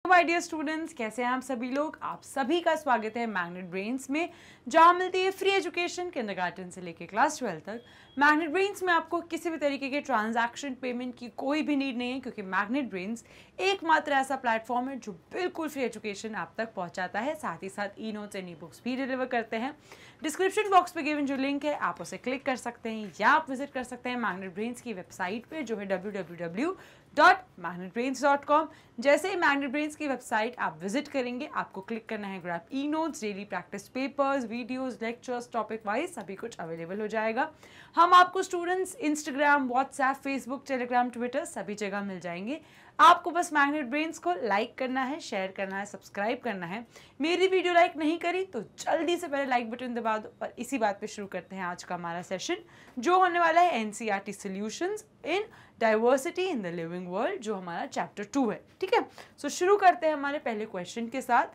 My dear students, कैसे हैं आप सभी लोग। आप सभी का स्वागत है मैग्नेट ब्रेन्स में, जहां मिलती है फ्री एजुकेशन किंडरगार्टन से लेकर क्लास 12 तक। मैग्नेट ब्रेन्स में आपको किसी भी तरीके के ट्रांजैक्शन पेमेंट की कोई भी नीड नहीं है, क्योंकि मैग्नेट ब्रेन्स एकमात्र ऐसा प्लेटफॉर्म है जो बिल्कुल फ्री एजुकेशन आप तक पहुंचाता है। साथ ही साथ e notes and e books भी डिलीवर करते हैं। डिस्क्रिप्शन बॉक्स पे गिवन जो लिंक है आप उसे क्लिक कर सकते हैं, या आप विजिट कर सकते हैं मैग्नेट ब्रेन्स की वेबसाइट पे, जो है www.magnetbrains.com। जैसे ही मैग्नेट ब्रेन्स की वेबसाइट आप विजिट करेंगे, आपको क्लिक करना है grab e notes, daily practice papers, videos, lectures, topic wise सभी कुछ अवेलेबल हो जाएगा। हम आपको students Instagram, WhatsApp, Facebook, Telegram, Twitter सभी जगह मिल जाएंगे। आपको बस मैग्नेट ब्रेन्स को लाइक करना है, शेयर करना है, सब्सक्राइब करना है। मेरी वीडियो लाइक नहीं करी तो जल्दी से पहले लाइक बटन दबा दो। और इसी बात पे शुरू करते हैं आज का हमारा सेशन, जो होने वाला है NCERT solutions in diversity in the living world, जो हमारा चैप्टर 2 है। ठीक है, सो शुरू करते हैं हमारे पहले क्वेश्चन के साथ।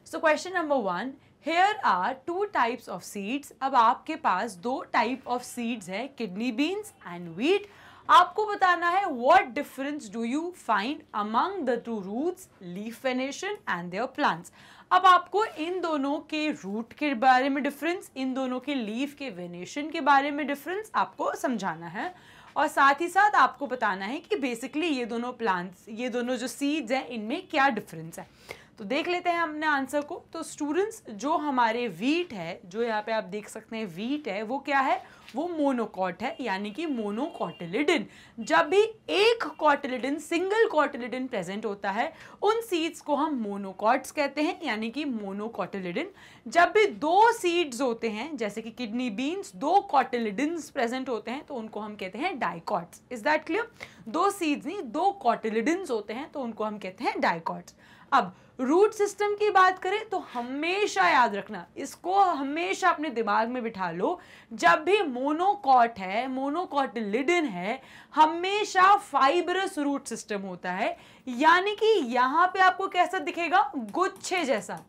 So question number 1, Here are two types of seeds। अब आपके पास दो टाइप ऑफ सीड्स है, किडनी बीन्स एंड व्हीट। आपको बताना है what difference do you find among the two roots, leaf venation and their plants। अब आपको इन दोनों के रूट के बारे में डिफरेंस, इन दोनों के लीफ के वेनेशन के बारे में डिफरेंस आपको समझाना है। और साथ ही साथ आपको बताना है कि बेसिकली ये दोनों प्लांट्स, ये दोनों जो सीड्स हैं, इनमें क्या डिफरेंस है। तो देख लेते हैं हमने आंसर को। तो स्टूडेंट्स, जो हमारे वीट है, जो यहाँ पे आप देख सकते हैं वीट है, वो क्या है, वो मोनोकॉट है, यानी कि मोनोकॉटिलिडन। जब भी एक कॉटिलिडन, सिंगल कॉटिलिडन प्रेजेंट होता है, उन सीड्स को हम मोनोकॉट्स कहते हैं, यानी कि मोनोकॉटिलिडन। जब भी दो सीड्स होते हैं, जैसे कि किडनी बीन्स, दो कॉटिलिडन्स प्रेजेंट होते हैं, तो उनको हम कहते हैं डाइकॉट्स। Is that clear? दो सीड्स नहीं, दो कॉटिलिडन्स होते हैं, तो उनको हम कहते हैं डाइकॉट्स। अब रूट सिस्टम की बात करें तो हमेशा याद रखना, इसको हमेशा अपने दिमाग में बिठा लो, जब भी मोनोकॉट है, मोनोकॉटिलिडन है, हमेशा फाइब्रस रूट सिस्टम होता है। यानी कि यहां पे आपको कैसा दिखेगा, गुच्छे जैसा।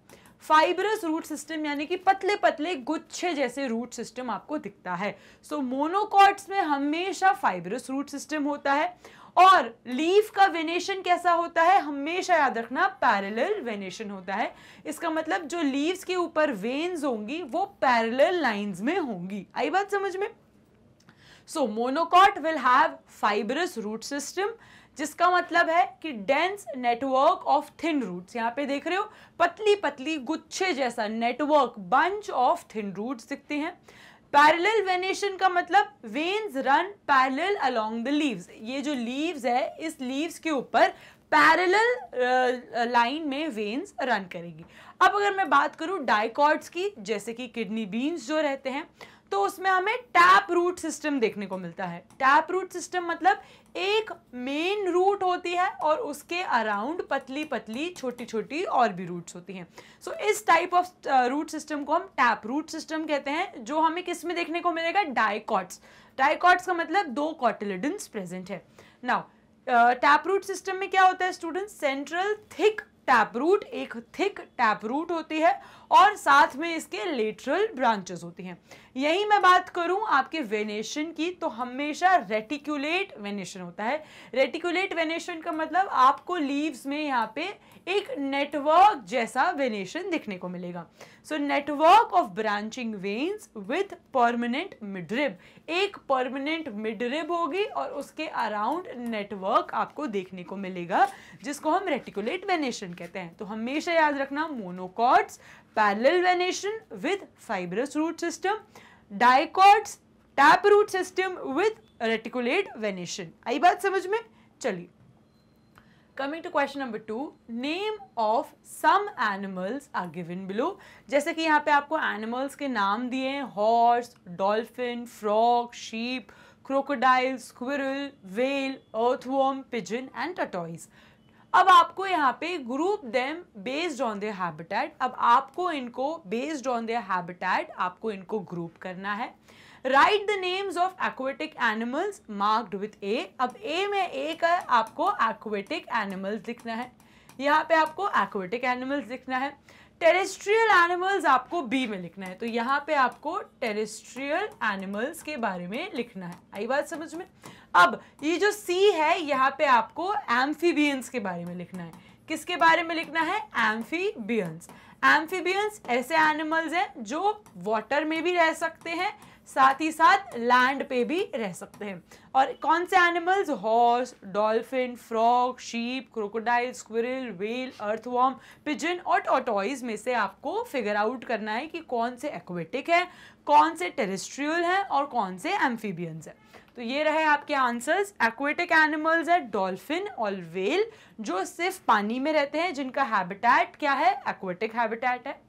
फाइब्रस रूट सिस्टम यानी कि पतले पतले गुच्छे जैसे रूट सिस्टम आपको दिखता है। सो मोनोकॉट्स में हमेशा फाइब्रस रूट सिस्टम होता है। और लीफ का वेनेशन कैसा होता है, हमेशा याद रखना, पैरेलल वेनेशन होता है। इसका मतलब जो लीव्स के ऊपर वेन्स होंगी वो पैरेलल लाइंस में होंगी। आई बात समझ में? So monocot will have fibrous root system, जिसका मतलब है कि dense network of thin roots. यहाँ पे देख रहे हो पतली पतली गुच्छे जैसा network, bunch of thin roots दिखते हैं। पैरेलल वेनेशन का मतलब veins run parallel along the leaves. ये जो लीव्स है, इस लीव्स के ऊपर पैरेलल लाइन में वेन्स रन करेगी। अब अगर मैं बात करूं डाइकॉट्स की, जैसे कि किडनी बीन्स जो रहते हैं, तो उसमें हमें टैप रूट सिस्टम देखने को मिलता है। टैप रूट सिस्टम मतलब एक मेन रूट होती है और उसके अराउंड पतली पतली छोटी छोटी और भी रूट्स होती हैं। सो इस टाइप ऑफ रूट सिस्टम को हम टैप रूट सिस्टम कहते हैं, जो हमें किस में देखने को मिलेगा, डाइकॉट्स। डाइकॉट्स का मतलब दो कॉटिलिडन्स प्रेजेंट है। नाउ टैप रूट सिस्टम में क्या होता है student, central thick tap root, एक थिक टैप रूट होती है और साथ में इसके लेटरल ब्रांचेस होती हैं। यही मैं बात करूं आपके वेनेशन की, तो हमेशा रेटिकुलेट वेनेशन होता है। रेटिकुलेट वेनेशन का मतलब आपको लीव्स में यहाँ पे एक नेटवर्क जैसा वेनेशन दिखने को मिलेगा। So network of branching veins with permanent midrib, एक परमानेंट मिडरिब होगी और उसके अराउंड नेटवर्क आपको देखने को मिलेगा, जिसको हम रेटिकुलेट वेनेशन कहते हैं। तो हमेशा याद रखना, monocots parallel venation with fibrous root system, dicots tap root system with reticulate venation. आई बात समझ में? चलिए, coming to question number 2, name of some animals are given below. जैसे कि यहाँ पे आपको एनिमल्स के नाम दिए हैं, horse, dolphin, frog, sheep, crocodile, squirrel, well, earthworm, pigeon and tortoise. अब आपको यहाँ पे group them based on their habitat. अब आपको इनको बेस्ड ऑन देयर हैबिटेट आपको इनको ग्रुप करना है। Write the names of aquatic animals marked with A. अब ए में ए का आपको एक्वेटिक एनिमल्स लिखना है, यहाँ पे आपको एक्वेटिक एनिमल्स लिखना है। टेरेस्ट्रियल एनिमल्स आपको बी में लिखना है, तो यहाँ पे आपको टेरेस्ट्रियल एनिमल्स के बारे में लिखना है। आई बात समझ में? अब ये जो सी है, यहाँ पे आपको एम्फीबियंस के बारे में लिखना है। किसके बारे में लिखना है? एम्फीबियंस। एम्फीबियंस ऐसे एनिमल्स हैं जो वाटर में भी रह सकते हैं, साथ ही साथ लैंड पे भी रह सकते हैं। और कौन से animals? Horse, dolphin, frog, sheep, crocodile, squirrel, whale, earthworm, pigeon और टॉर्टोइज में से आपको फिगर आउट करना है कि कौन से एक्वेटिक है, कौन से टेरेस्ट्रियल है और कौन से एम्फीबियंस है। तो ये रहे आपके आंसर्स। एक्वेटिक एनिमल्स है डॉल्फिन और व्हेल, जो सिर्फ पानी में रहते हैं, जिनका हैबिटेट क्या है? एक्वेटिक हैबिटेट है।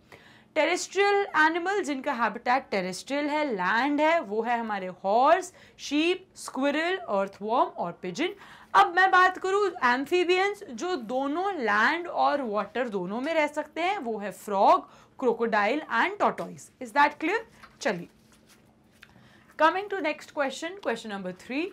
टेरेस्ट्रियल एनिमल जिनका हैबिटेट टेरेस्ट्रियल है, लैंड है, वो है हमारे हॉर्स, शीप, स्क्विरल, अर्थवर्म और पिजन। अब मैं बात करूं एम्फीबियंस, जो दोनों लैंड और वाटर दोनों में रह सकते हैं, वो है frog, crocodile and tortoise. Is that clear? चलिए, coming to next question, question number 3।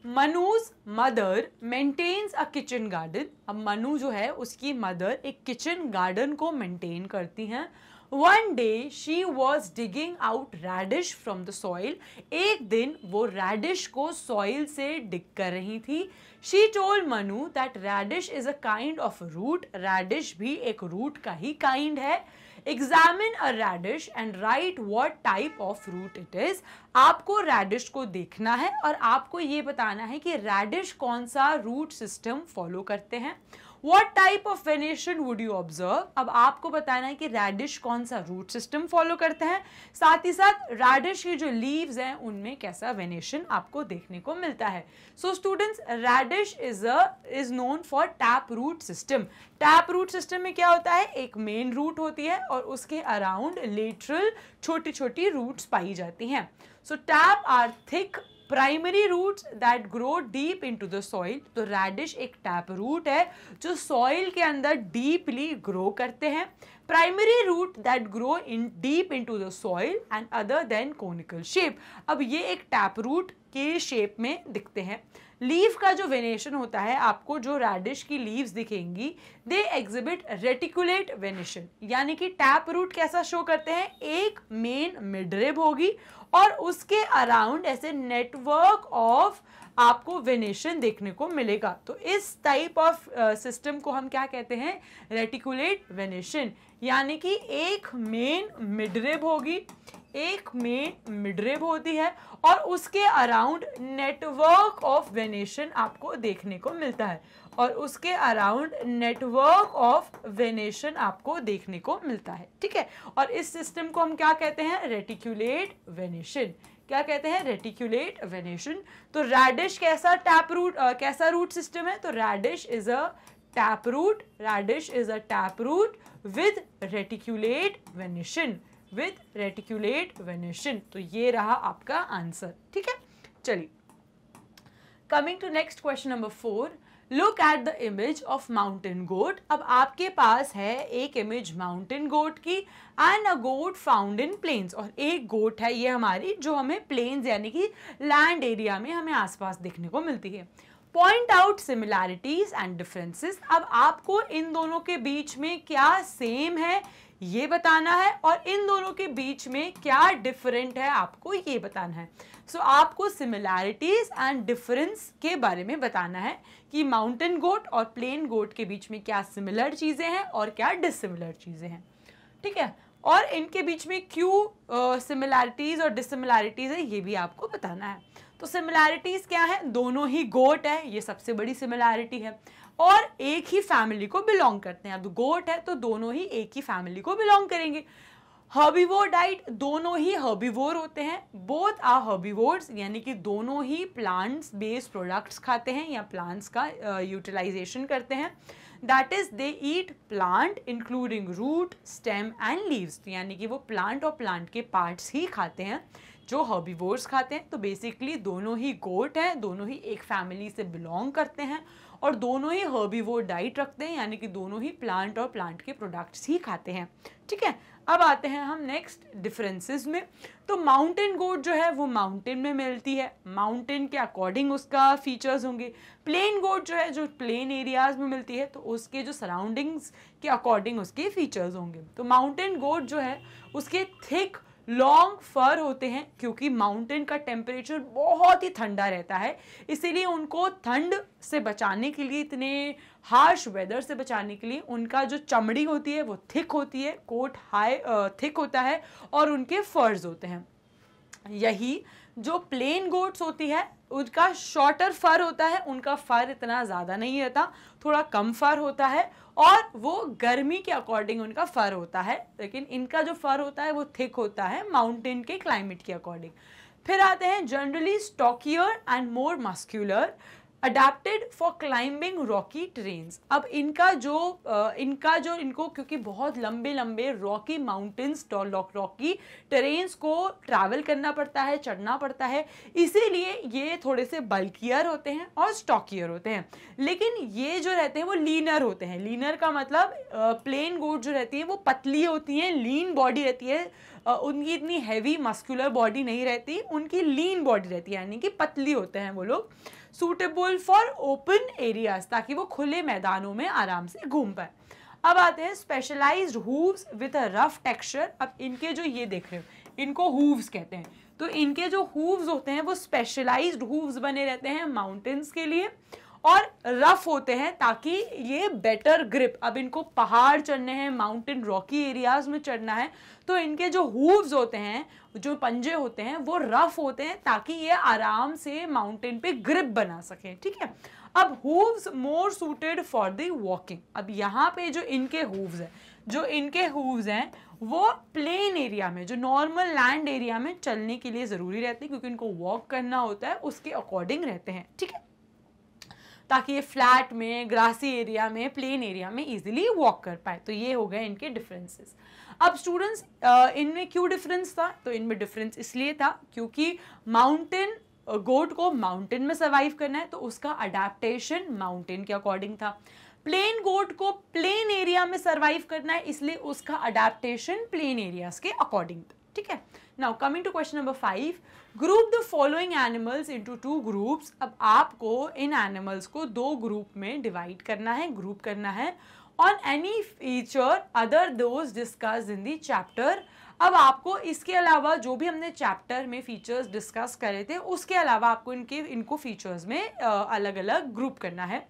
Manuj mother maintains a kitchen garden. अब मनु जो है उसकी मदर एक किचन गार्डन को मेंटेन करती हैं। One day she was digging out radish from the soil. एक दिन वो radish को soil से dig कर रही थी। She told Manu that radish is a kind of root. Radish भी एक root का ही kind है। Examine a radish and write what type of root it is. आपको radish को देखना है और आपको ये बताना है कि radish कौन सा root system follow करते हैं। What type of venation would you observe? अब आपको बताना है कि radish कौन सा root system follow करते हैं, साथ ही साथ radish की जो leaves हैं उनमें कैसा venation आपको देखने को मिलता है। So students, radish is known for tap root system. Tap root system में क्या होता है? एक main root होती है और उसके around lateral छोटी छोटी roots पाई जाती हैं। So tap are thick primary roots that grow deep into the soil. तो रैडिश एक टैप रूट है जो सॉइल के अंदर डीपली ग्रो करते हैं। Primary root that grow in deep into the soil and other then conical shape. अब ये एक टैप रूट के शेप में दिखते हैं। लीफ का जो वेनेशन होता है, आपको जो रैडिश की लीव्स दिखेंगी, दे एग्जिबिट रेटिकुलेट वेनेशन, यानी कि टैप रूट कैसा शो करते हैं? एक मेन मिडरिब होगी और उसके अराउंड ऐसे नेटवर्क ऑफ आपको वेनेशन देखने को मिलेगा। तो इस टाइप ऑफ सिस्टम को हम क्या कहते हैं? रेटिकुलेट वेनेशन, यानी कि एक मेन मिडरिब होगी, एक मेन मिडरिब होती है और उसके अराउंड नेटवर्क ऑफ वेनेशन आपको देखने को मिलता है, और उसके अराउंड नेटवर्क ऑफ वेनेशन आपको देखने को मिलता है। ठीक है, और इस सिस्टम को हम क्या कहते हैं? Reticulate venation. क्या कहते हैं? Reticulate venation. तो रैडिश कैसा टैप रूट कैसा रूट सिस्टम है? तो radish is a tap root, radish is a tap root with reticulate venation, with reticulate venation. तो ये रहा आपका आंसर। ठीक है, चलिए, coming to next question number 4। Look at the image of mountain goat. अब आपके पास है एक इमेज माउंटेन गोट की and a goat found in planes, और एक गोट है ये हमारी जो हमें प्लेन्स यानी कि लैंड एरिया में हमें आसपास देखने को मिलती है। Point out similarities and differences. अब आपको इन दोनों के बीच में क्या सेम है ये बताना है और इन दोनों के बीच में क्या डिफरेंट है आपको ये बताना है। सो आपको सिमिलैरिटीज एंड डिफरेंस के बारे में बताना है कि माउंटेन गोट और प्लेन गोट के बीच में क्या सिमिलर चीज़ें हैं और क्या डिसिमिलर चीज़ें हैं। ठीक है, और इनके बीच में क्यों सिमिलैरिटीज और डिसिमिलैरिटीज है ये भी आपको बताना है। तो सिमिलैरिटीज क्या है? दोनों ही गोट है, ये सबसे बड़ी सिमिलैरिटी है, और एक ही फैमिली को बिलोंग करते हैं। अब गोट है तो दोनों ही एक ही फैमिली को बिलोंग करेंगे। हर्बीवोर डाइट, दोनों ही हर्बीवोर होते हैं। बोथ आर हर्बीवोर्स, यानी कि दोनों ही प्लांट्स बेस्ड प्रोडक्ट्स खाते हैं या प्लांट्स का यूटिलाइजेशन करते हैं। That is they eat plant including root, stem and leaves, यानी कि वो प्लांट और प्लांट के पार्ट्स ही खाते हैं जो हर्बीवोर्स खाते हैं। तो बेसिकली दोनों ही गोट हैं, दोनों ही एक फैमिली से बिलोंग करते हैं और दोनों ही हर्बीवोर डाइट रखते हैं, यानी कि दोनों ही प्लांट और प्लांट के प्रोडक्ट्स ही खाते हैं। ठीक है, अब आते हैं हम नेक्स्ट डिफरेंसेस में। तो माउंटेन गोट जो है वो माउंटेन में मिलती है, माउंटेन के अकॉर्डिंग उसका फीचर्स होंगे। प्लेन गोट जो है जो प्लेन एरियाज में मिलती है तो उसके जो सराउंडिंग्स के अकॉर्डिंग उसके फीचर्स होंगे। तो माउंटेन गोट जो है उसके थिक लॉन्ग फर होते हैं क्योंकि माउंटेन का टेम्परेचर बहुत ही ठंडा रहता है, इसीलिए उनको ठंड से बचाने के लिए, इतने हार्श वेदर से बचाने के लिए उनका जो चमड़ी होती है वो थिक होती है, कोट थिक होता है और उनके फर्स होते हैं। यही जो प्लेन गोट्स होती है उनका शॉर्टर फर होता है, उनका फर इतना ज़्यादा नहीं रहता, थोड़ा कम फर होता है और वो गर्मी के अकॉर्डिंग उनका फर होता है, लेकिन इनका जो फर होता है वो थिक होता है माउंटेन के क्लाइमेट के अकॉर्डिंग। फिर आते हैं generally stockier and more muscular, adapted for climbing rocky terrains. अब इनको क्योंकि बहुत लंबे लंबे रॉकी माउंटेन्स, रॉकी टेरेन्स को ट्रैवल करना पड़ता है, चढ़ना पड़ता है, इसीलिए ये थोड़े से बल्कियर होते हैं और स्टॉकियर होते हैं। लेकिन ये जो रहते हैं वो लीनर होते हैं। लीनर का मतलब प्लेन गोट जो रहती है वो पतली होती हैं, लीन बॉडी रहती है, उनकी इतनी हैवी मस्कुलर बॉडी नहीं रहती, उनकी लीन बॉडी रहती है, यानी कि पतली होते हैं वो लोग। सूटेबल फॉर ओपन एरियाज, ताकि वो खुले मैदानों में आराम से घूम पाए। अब आते हैं specialized hooves with a rough texture. अब इनके जो ये देख रहे हो इनको हूव्स कहते हैं, तो इनके जो हूव्स होते हैं वो स्पेशलाइज्ड हूव्स बने रहते हैं माउंटेन्स के लिए और रफ होते हैं ताकि ये बेटर ग्रिप, अब इनको पहाड़ चढ़ने हैं, माउंटेन रॉकी एरियाज में चढ़ना है, तो इनके जो हूव्स होते हैं, जो पंजे होते हैं वो रफ होते हैं ताकि ये आराम से माउंटेन पे ग्रिप बना सकें। ठीक है, अब hooves more suited for the walking. अब यहाँ पे जो इनके हूव्स हैं वो प्लेन एरिया में, जो नॉर्मल लैंड एरिया में चलने के लिए ज़रूरी रहते हैं, क्योंकि इनको वॉक करना होता है, उसके अकॉर्डिंग रहते हैं। ठीक है, ताकि ये फ्लैट में, ग्रासी एरिया में, प्लेन एरिया में इजीली वॉक कर पाए। तो ये हो गए इनके डिफरेंसेस। अब स्टूडेंट्स इनमें क्यों डिफरेंस था? तो इनमें डिफरेंस इसलिए था क्योंकि माउंटेन गोट को माउंटेन में सर्वाइव करना है, तो उसका अडेप्टेशन माउंटेन के अकॉर्डिंग था। प्लेन गोट को प्लेन एरिया में सर्वाइव करना है, इसलिए उसका अडेप्टेशन प्लेन एरियाज के अकॉर्डिंग था। ठीक है, now coming to question number 5, group the following animals into 2 groups. अब आपको इन एनिमल्स को 2 ग्रुप में डिवाइड करना है, ग्रुप करना है on any feature other those discuss in the chapter. अब आपको इसके अलावा जो भी हमने चैप्टर में फीचर्स डिस्कस करे थे उसके अलावा आपको इनको फीचर्स में अलग अलग ग्रुप करना है।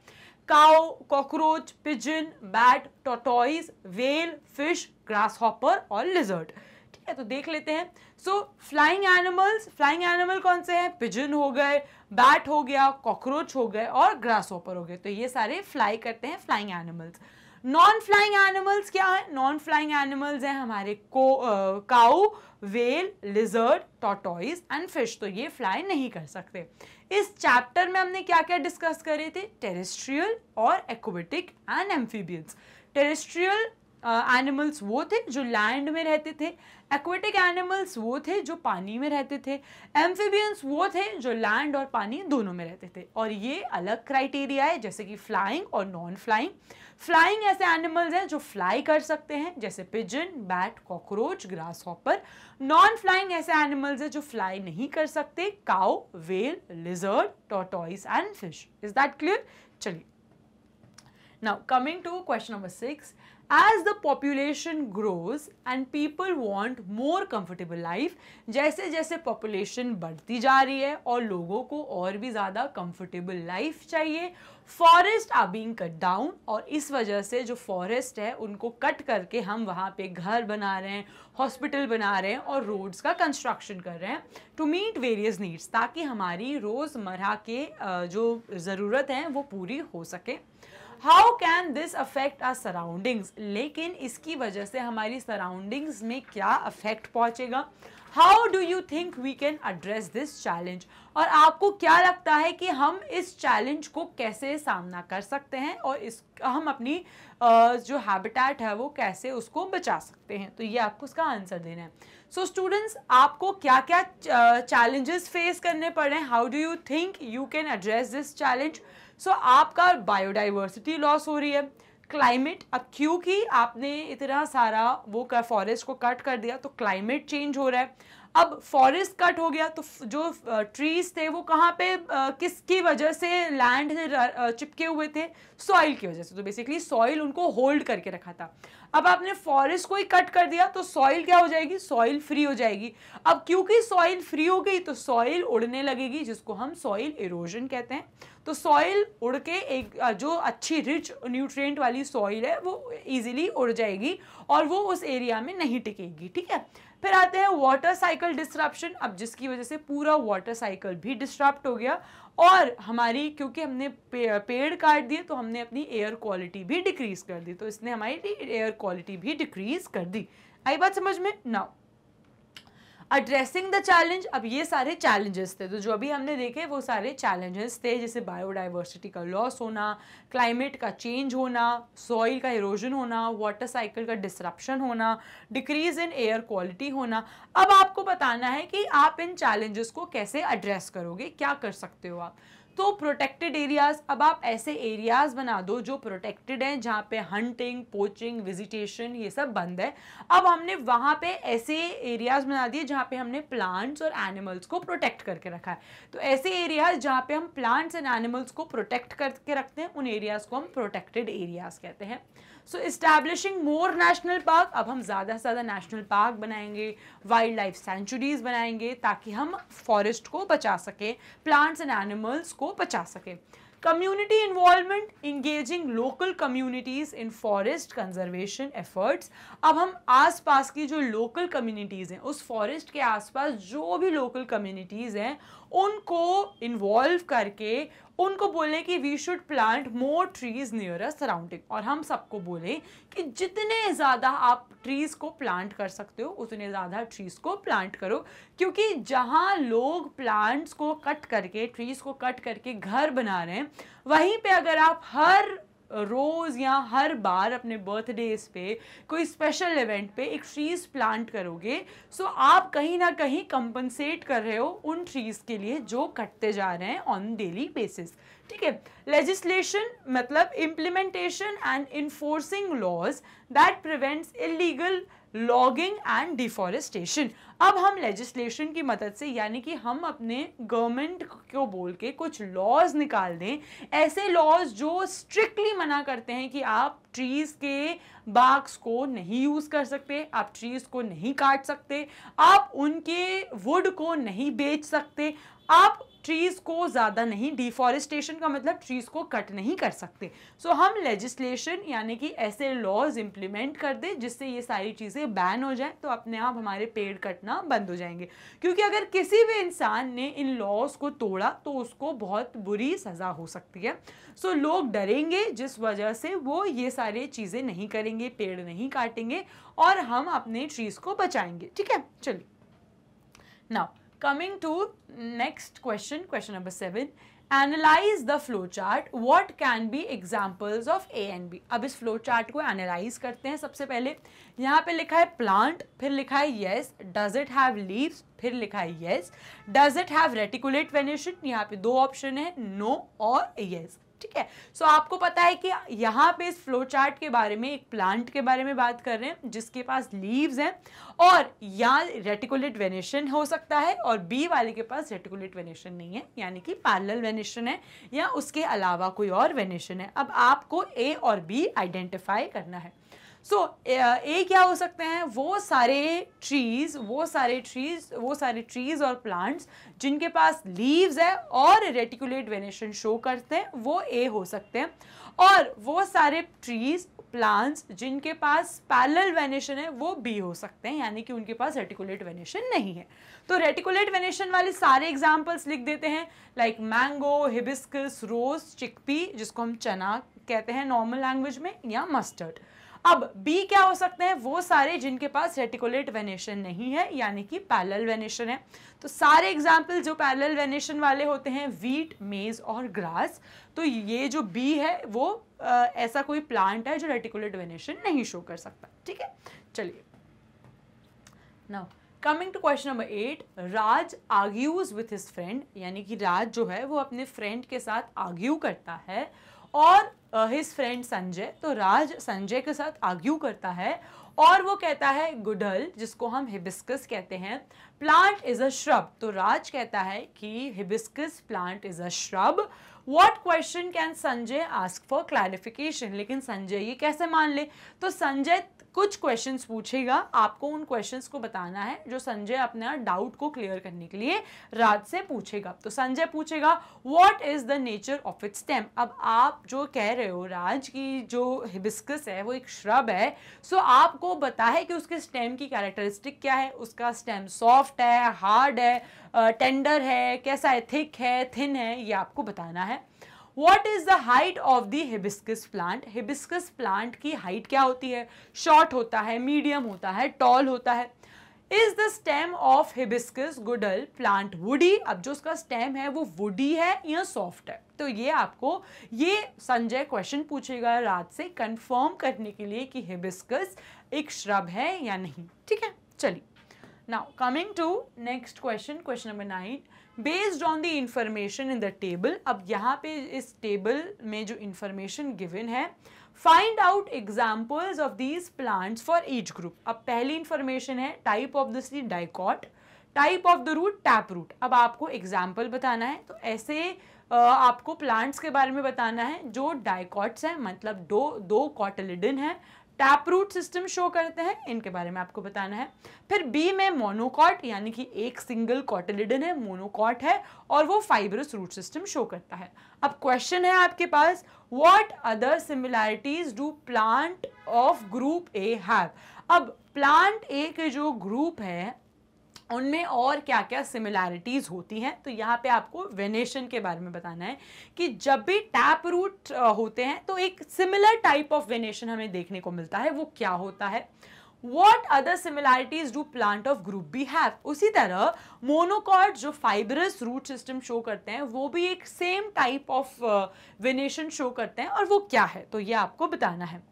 Cow, cockroach, pigeon, bat, tortoise, well, fish, grasshopper और लिजर्ड। ठीक है, तो देख लेते हैं। सो फ्लाइंग एनिमल कौन से हैं? पिजन हो गए, बैट हो गया, कॉकरोच हो गए और ग्रासहॉपर हो गए। तो ये सारे फ्लाई करते हैं, flying animals. Non flying animals क्या है? नॉन फ्लाइंग एनिमल्स हैं हमारे cow, whale, lizard, tortoise and fish. तो ये फ्लाई नहीं कर सकते। इस चैप्टर में हमने क्या क्या डिस्कस करे थे? टेरेस्ट्रियल और aquatic and amphibians. Terrestrial animals वो थे जो लैंड में रहते थे, एक्वेटिक एनिमल्स वो थे जो पानी में रहते थे, एम्फीबियंस वो थे जो लैंड और पानी दोनों में रहते थे। और ये अलग क्राइटेरिया है, जैसे कि फ्लाइंग और नॉन फ्लाइंग। फ्लाइंग ऐसे एनिमल्स हैं जो फ्लाई कर सकते हैं, जैसे pigeon, bat, cockroach, grasshopper. Non flying ऐसे एनिमल्स हैं जो फ्लाई नहीं कर सकते, cow, well, lizard, tortoise and fish. Is that clear? चलिए, now coming to question number 6, as the population grows and people want more comfortable life, जैसे जैसे population बढ़ती जा रही है और लोगों को और भी ज़्यादा comfortable life चाहिए, forest are being cut down, और इस वजह से जो फॉरेस्ट है उनको कट करके हम वहाँ पे घर बना रहे हैं, हॉस्पिटल बना रहे हैं और रोड्स का कंस्ट्रक्शन कर रहे हैं टू मीट वेरियस नीड्स, ताकि हमारी रोज़मर्रा के जो ज़रूरत हैं वो पूरी हो सके। How can this affect our surroundings, लेकिन इसकी वजह से हमारी सराउंडिंग्स में क्या अफेक्ट पहुंचेगा? How do you think we can address this challenge, और आपको क्या लगता है कि हम इस चैलेंज को कैसे सामना कर सकते हैं और हम अपनी जो हैबिटेट है वो कैसे उसको बचा सकते हैं? तो ये आपको उसका आंसर देना है। सो स्टूडेंट्स, आपको क्या क्या चैलेंजेस फेस करने पड़ रहे हैं? How do you think you can address this challenge? So आपका बायोडाइवर्सिटी लॉस हो रही है, क्लाइमेट, अब क्योंकि आपने इतना सारा वो फॉरेस्ट को कट कर दिया तो क्लाइमेट चेंज हो रहा है, अब फॉरेस्ट कट हो गया तो जो ट्रीज थे वो कहाँ पे किसकी वजह से लैंड से चिपके हुए थे, सॉइल की वजह से। तो बेसिकली सॉइल उनको होल्ड करके रखा था। अब आपने फॉरेस्ट को ही कट कर दिया तो सॉइल क्या हो जाएगी, सॉइल फ्री हो जाएगी। अब क्योंकि सॉइल फ्री हो गई तो सॉइल उड़ने लगेगी, जिसको हम सॉइल इरोजन कहते हैं। तो सॉइल उड़ के एक जो अच्छी रिच न्यूट्रिएंट वाली सॉइल है वो इजीली उड़ जाएगी और वो उस एरिया में नहीं टिकेगी, ठीक है। फिर आते हैं वाटर साइकिल डिस्ट्रप्शन। अब जिसकी वजह से पूरा वाटर साइकिल भी डिस्ट्रप्ट हो गया और हमारी, क्योंकि हमने पेड़ काट दिए तो हमने अपनी एयर क्वालिटी भी डिक्रीज कर दी, तो इसने हमारी एयर क्वालिटी भी डिक्रीज कर दी। आई बात समझ में? Now addressing the challenge. अब ये सारे चैलेंजेस थे, तो जो अभी हमने देखे वो सारे चैलेंजेस थे, जैसे बायोडाइवर्सिटी का लॉस होना, क्लाइमेट का चेंज होना, सॉइल का इरोजन होना, वाटर साइकिल का डिसरप्शन होना, डिक्रीज इन एयर क्वालिटी होना। अब आपको बताना है कि आप इन चैलेंजेस को कैसे एड्रेस करोगे, क्या कर सकते हो आप। तो प्रोटेक्टेड एरियाज, अब आप ऐसे एरियाज बना दो जो प्रोटेक्टेड हैं, जहाँ पे हंटिंग, पोचिंग, विजिटेशन ये सब बंद है। अब हमने वहाँ पे ऐसे एरियाज बना दिए जहाँ पे हमने प्लांट्स और एनिमल्स को प्रोटेक्ट करके रखा है। तो ऐसे एरियाज जहाँ पे हम प्लांट्स एंड एनिमल्स को प्रोटेक्ट करके रखते हैं, उन एरियाज को हम प्रोटेक्टेड एरियाज कहते हैं। सो इस्टेब्लिशिंग मोर नेशनल पार्क, अब हम ज़्यादा से ज़्यादा नेशनल पार्क बनाएंगे, वाइल्ड लाइफ सेंचुरीज बनाएंगे ताकि हम फॉरेस्ट को बचा सकें, प्लांट्स एंड एनिमल्स को बचा सकें। Community involvement, engaging local communities in forest conservation efforts. अब हम आसपास की जो लोकल कम्युनिटीज़ हैं, उस फॉरेस्ट के आसपास जो भी लोकल कम्युनिटीज़ हैं उनको इन्वॉल्व करके उनको बोले कि we should plant more trees near a surrounding, और हम सबको बोले कि जितने ज़्यादा आप ट्रीज़ को प्लांट कर सकते हो उतने ज़्यादा ट्रीज़ को प्लांट करो। क्योंकि जहाँ लोग प्लांट्स को कट करके, ट्रीज़ को कट करके घर बना रहे हैं, वहीं पे अगर आप हर रोज़ या हर बार अपने बर्थडेज पे, कोई स्पेशल इवेंट पे एक ट्रीज़ प्लांट करोगे, सो आप कहीं ना कहीं कंपनसेट कर रहे हो उन ट्रीज़ के लिए जो कटते जा रहे हैं ऑन डेली बेसिस, ठीक है। लेजिस्लेशन मतलब implementation and enforcing laws that prevents illegal logging and deforestation. अब हम लेजिस्लेशन की मदद से, यानी कि हम अपने गवर्नमेंट को बोल के कुछ लॉज निकाल दें, ऐसे लॉज जो स्ट्रिक्टली मना करते हैं कि आप ट्रीज़ के बार्क्स को नहीं यूज़ कर सकते, आप ट्रीज़ को नहीं काट सकते, आप उनके वुड को नहीं बेच सकते, आप ट्रीज़ को ज़्यादा नहीं, डिफॉरेस्टेशन का मतलब ट्रीज़ को कट नहीं कर सकते। सो हम लेजिस्लेशन यानी कि ऐसे लॉज इम्प्लीमेंट कर दे जिससे ये सारी चीज़ें बैन हो जाए, तो अपने आप हमारे पेड़ कटना बंद हो जाएंगे। क्योंकि अगर किसी भी इंसान ने इन लॉज को तोड़ा तो उसको बहुत बुरी सज़ा हो सकती है। सो लोग डरेंगे, जिस वजह से वो ये सारी चीज़ें नहीं करेंगे, पेड़ नहीं काटेंगे और हम अपने ट्रीज़ को बचाएंगे, ठीक है। चलिए now coming to next question, question number 7, analyze the flow chart, what can be examples of A and B। अब इस flow chart को analyze करते हैं। सबसे पहले यहाँ पे लिखा है plant, फिर लिखा है yes, does it have leaves, फिर लिखा है yes, does it have reticulate venation, यहाँ पे दो ऑप्शन है no और yes, ठीक है। सो आपको पता है कि यहाँ पे इस फ्लो चार्ट के बारे में एक प्लांट के बारे में बात कर रहे हैं जिसके पास लीव्स हैं और या रेटिकुलेट वेनेशन हो सकता है, और बी वाले के पास रेटिकुलेट वेनेशन नहीं है, यानी कि पैरेलल वेनेशन है या उसके अलावा कोई और वेनेशन है। अब आपको ए और बी आइडेंटिफाई करना है। सो ए क्या हो सकते हैं, वो सारे ट्रीज और प्लांट्स जिनके पास लीव्स है और रेटिकुलेट वेनेशन शो करते हैं, वो ए हो सकते हैं। और वो सारे ट्रीज प्लांट्स जिनके पास पैरेलल वेनेशन है वो बी हो सकते हैं, यानी कि उनके पास रेटिकुलेट वेनेशन नहीं है। तो रेटिकुलेट वेनेशन वाले सारे एग्जांपल्स लिख देते हैं, लाइक मैंगो, हिबिस्कस, रोज, चिकपी जिसको हम चना कहते हैं नॉर्मल लैंग्वेज में, या मस्टर्ड। अब बी क्या हो सकते हैं, वो सारे जिनके पास रेटिकुलेट वेनेशन नहीं है, यानी कि पैरेलल वेनेशन है। तो सारे एग्जाम्पल जो पैरेलल वेनेशन वाले होते हैं, वीट, मेज और ग्रास। तो ये जो बी है वो ऐसा कोई प्लांट है जो रेटिकुलेट वेनेशन नहीं शो कर सकता, ठीक है। चलिए now coming to question number 8, Raj argues with his friend, यानी कि राज जो है वो अपने फ्रेंड के साथ आर्ग्यू करता है और हिज फ्रेंड संजय, तो राज संजय के साथ आर्ग्यू करता है और वो कहता है गुड़हल, जिसको हम हिबिस्कस कहते हैं, प्लांट इज अ श्रब। तो राज कहता है कि hibiscus plant is a shrub. What question can Sanjay ask for clarification? लेकिन संजय ये कैसे मान ले? तो संजय कुछ क्वेश्चंस पूछेगा, आपको उन क्वेश्चंस को बताना है जो संजय अपना डाउट को क्लियर करने के लिए राज से पूछेगा। तो संजय पूछेगा what is the nature of its stem. अब आप जो कह रहे हो राज की जो हिबिस्कस है वो एक श्रब है, सो आपको पता है कि उसके स्टेम की कैरेक्टरिस्टिक क्या है, उसका स्टेम सॉफ्ट है, हार्ड है, टेंडर है, कैसा है, थिक है, थिन है, ये आपको बताना है। What is the height of the hibiscus plant? Hibiscus plant की हाइट क्या होती है? शॉर्ट होता है, मीडियम होता है, टॉल होता है। Is the stem of hibiscus गुड़हल plant woody? अब जो उसका स्टेम है वो वुडी है या सॉफ्ट है? तो ये आपको ये संजय क्वेश्चन पूछेगा राज से कंफर्म करने के लिए कि हिबिस्कस एक श्रब है या नहीं। ठीक है, चलिए। Now coming to next question, question number 9. Based on the information in the table, अब यहाँ पे इस टेबल में जो information given है, find out examples of these plants for each group. अब पहली information है type of the seed dicot, type of the root tap root. अब आपको example बताना है, तो ऐसे आपको plants के बारे में बताना है जो dicots हैं, मतलब दो cotyledon हैं, टैप रूट सिस्टम शो करते हैं, इनके बारे में आपको बताना है। फिर बी में मोनोकॉट, यानी कि एक सिंगल कॉटिलिडन है, मोनोकॉट है और वो फाइब्रस रूट सिस्टम शो करता है। अब क्वेश्चन है आपके पास, what other similarities do plant of group A have. अब प्लांट ए के जो ग्रुप है उनमें और क्या क्या सिमिलैरिटीज होती हैं, तो यहाँ पे आपको वेनेशन के बारे में बताना है कि जब भी टैप रूट होते हैं तो एक सिमिलर टाइप ऑफ वेनेशन हमें देखने को मिलता है, वो क्या होता है। What other similarities do plant of group B have? उसी तरह मोनोकॉट जो फाइब्रस रूट सिस्टम शो करते हैं वो भी एक same type of venation show करते हैं, और वो क्या है तो ये आपको बताना है।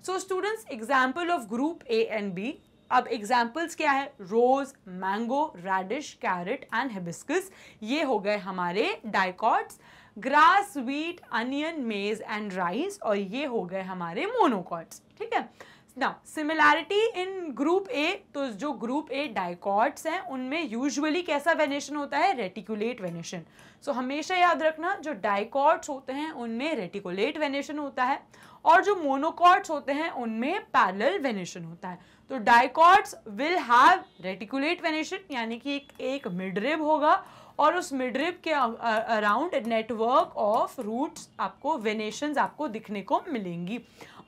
So students, example of group A and B. अब एग्जाम्पल्स क्या है, rose, mango, radish, carrot and hibiscus, ये हो गए हमारे dicots. Grass, wheat, onion, maize and rice, और ये हो गए हमारे मोनोकॉट्स। ठीक है, now similarity in group A, तो जो ग्रुप ए डाइकॉट्स हैं उनमें यूजुअली कैसा वेनेशन होता है, रेटिकुलेट वेनेशन। सो हमेशा याद रखना जो डाइकॉट्स होते हैं उनमें रेटिकुलेट वेनेशन होता है, और जो मोनोकॉट्स होते हैं उनमें पैरेलल वेनेशन होता है। तो dicots will have reticulate venation, यानी कि एक मिडरिब होगा और उस मिडरिब के अराउंड नेटवर्क ऑफ रूट्स आपको वेनेशंस आपको दिखने को मिलेंगी।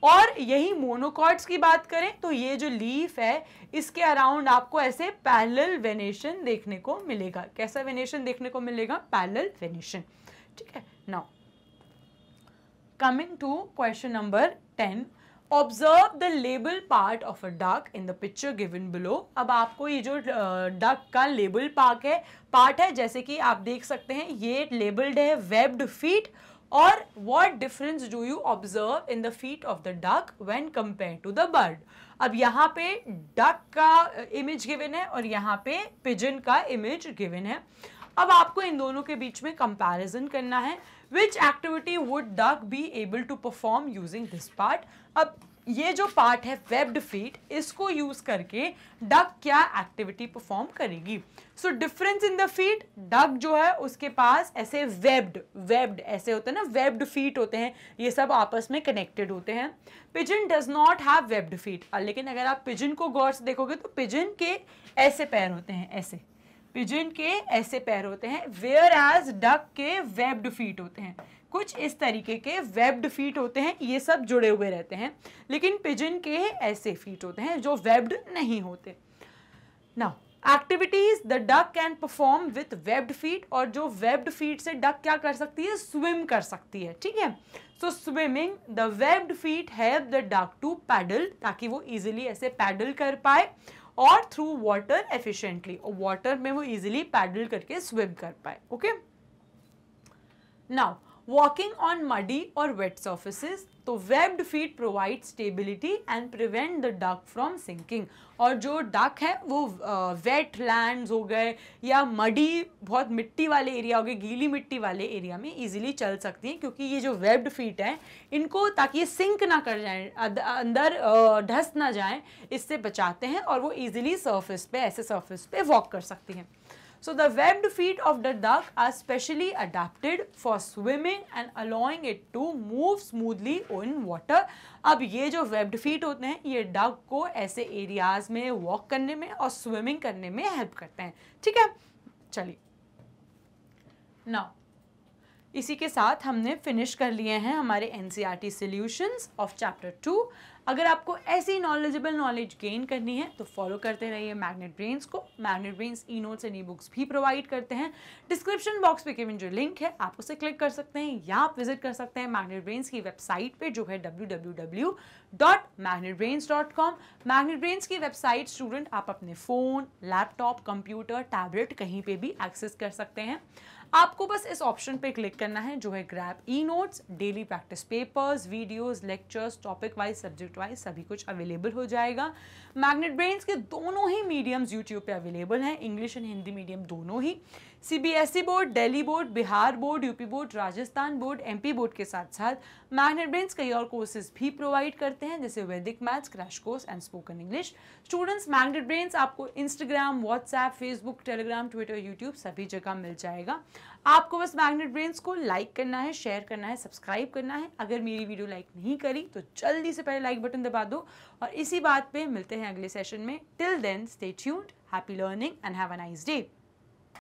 और यही मोनोकॉट्स की बात करें तो ये जो लीफ है इसके अराउंड आपको ऐसे पैरेलल वेनेशन देखने को मिलेगा। कैसा वेनेशन देखने को मिलेगा, पैरेलल वेनेशन। ठीक है, now coming to question number 10, observe the label part of a duck in the picture given below. अब आपको ये जो डक का लेबल पार्ट है, जैसे कि आप देख सकते हैं ये लेबल्ड है वेब्ड फीट, और what difference do you observe in the feet of the duck when compare to the bird. अब यहाँ पे डक का इमेज गिवन है और यहाँ पे पिजन का इमेज गिवन है। अब आपको इन दोनों के बीच में कंपैरिजन करना है। Which activity would duck be able to perform using this part? अब ये जो पार्ट है वेब्ड फीट, इसको यूज करके डक क्या एक्टिविटी परफॉर्म करेगी। So difference in the feet, duck जो है उसके पास ऐसे वेब्ड ऐसे होते हैं ना, वेब्ड फीट होते हैं, ये सब आपस में कनेक्टेड होते हैं। Pigeon does not have webbed feet, लेकिन अगर आप पिजन को गौर से देखोगे तो पिजन के ऐसे पैर होते हैं, ऐसे पिजन के ऐसे पैर होते हैं, वेयर एज डक के वेब्ड फीट होते हैं। कुछ इस तरीके के वेब्ड फीट होते हैं, ये सब जुड़े हुए रहते हैं, लेकिन पिजन के ऐसे फीट होते हैं जो वेब्ड नहीं होते। Now activities the duck can perform with webbed feet, और जो वेब्ड फीट से डक क्या कर सकती है, स्विम कर सकती है। ठीक है, so swimming the webbed feet help the duck to paddle, ताकि वो इजिली ऐसे पैडल कर पाए, और थ्रू वाटर एफिशिएंटली, और वाटर में वो इजिली पैडल करके स्विम कर पाए। Okay, now walking on muddy और वेट सर्फेसेस, तो webbed feet provide stability and prevent the duck from sinking. और जो डक है वो वेट लैंड्स हो गए या मडी बहुत मिट्टी वाले एरिया हो गए, गीली मिट्टी वाले एरिया में इजीली चल सकती हैं, क्योंकि ये जो वेब्ड फीट है इनको, ताकि ये सिंक ना कर जाए, अंदर धंस ना जाए, इससे बचाते हैं और वो इजीली सर्फेस पे, ऐसे सर्फेस पे वॉक कर सकती हैं। So the webbed feet of the duck are specially adapted for swimming and allowing it to move smoothly in water। अब ये जो webbed feet होते हैं ये डक को ऐसे एरियाज में वॉक करने में और स्विमिंग करने में हेल्प करते हैं। ठीक है, चलिए नाउ इसी के साथ हमने फिनिश कर लिए हैं हमारे NCERT सॉल्यूशंस ऑफ चैप्टर 2। अगर आपको ऐसी नॉलेजेबल नॉलेज गेन करनी है तो फॉलो करते रहिए मैग्नेट ब्रेन्स को। Magnet brains e notes and e books भी प्रोवाइड करते हैं। डिस्क्रिप्शन बॉक्स पे गिवन जो लिंक है आप उसे क्लिक कर सकते हैं या आप विजिट कर सकते हैं मैग्नेट ब्रेन्स की वेबसाइट पे जो है www.magnetbrains.com। मैग्नेट ब्रेन्स की वेबसाइट स्टूडेंट आप अपने फ़ोन, लैपटॉप, कंप्यूटर, टैबलेट कहीं पे भी एक्सेस कर सकते हैं। आपको बस इस ऑप्शन पे क्लिक करना है जो है grab e notes. Daily practice papers, videos, lectures, topic wise, subject wise सभी कुछ अवेलेबल हो जाएगा। मैग्नेट ब्रेन्स के दोनों ही मीडियम्स यूट्यूब पे अवेलेबल हैं, इंग्लिश एंड हिंदी मीडियम दोनों ही। CBSE board, Delhi board, Bihar board, UP board, Rajasthan board, MP board के साथ साथ मैग्नेट ब्रेन्स कई और कोर्सेज भी प्रोवाइड करते हैं, जैसे Vedic maths, crash course and spoken English. Students, Magnet Brains आपको Instagram, WhatsApp, Facebook, Telegram, Twitter, YouTube सभी जगह मिल जाएगा। आपको बस मैग्नेट ब्रेन्स को लाइक करना है, शेयर करना है, सब्सक्राइब करना है। अगर मेरी वीडियो लाइक नहीं करी तो जल्दी से पहले लाइक बटन दबा दो। और इसी बात पे मिलते हैं अगले सेशन में। Till then stay tuned, happy learning and have a nice day.